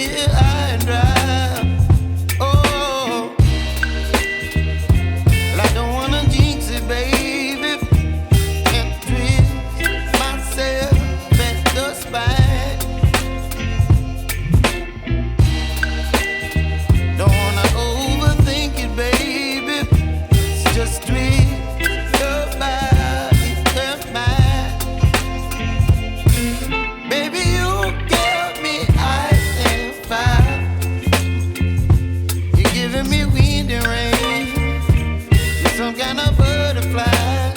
here high and dry. Oh, well, I don't wanna jinx it, baby, and twist myself at the spine. Don't wanna overthink it, baby. It's just twist your body and mine. Baby, you give me ice and fire. You're giving me wind and rain. You're some kind of butterfly.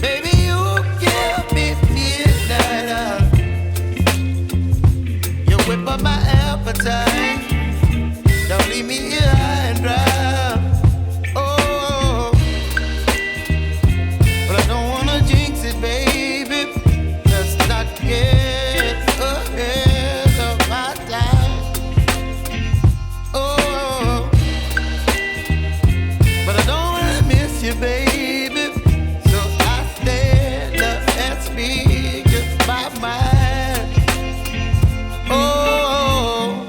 Baby, you give me midnight. You whip up my appetite. Don't leave me here high and dry. Oh, but I don't wanna jinx it, baby. Let's not get ahead of my time. Oh, but I don't wanna miss you, baby. So I stand up and speak just my mind. Oh.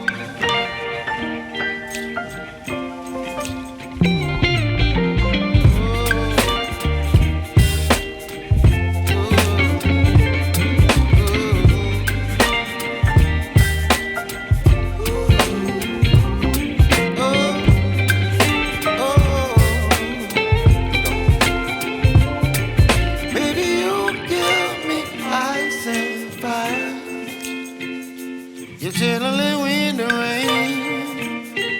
Baby, you give me ice and fire. You're chilling wind and rain.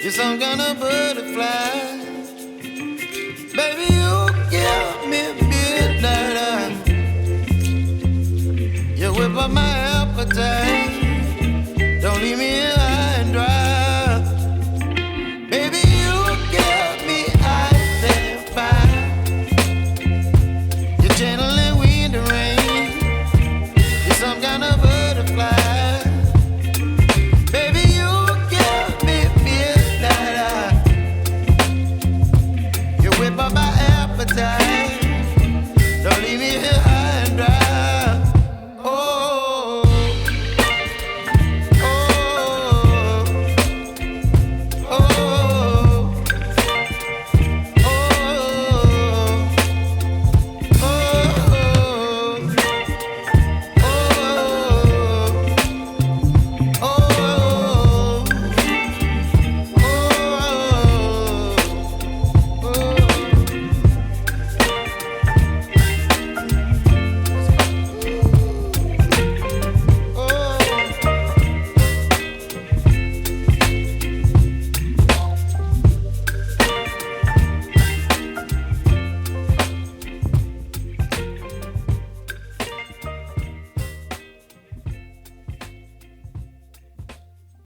You're some kind of butterfly. Baby, you give me midnight. You whip up my appetite. Don't leave me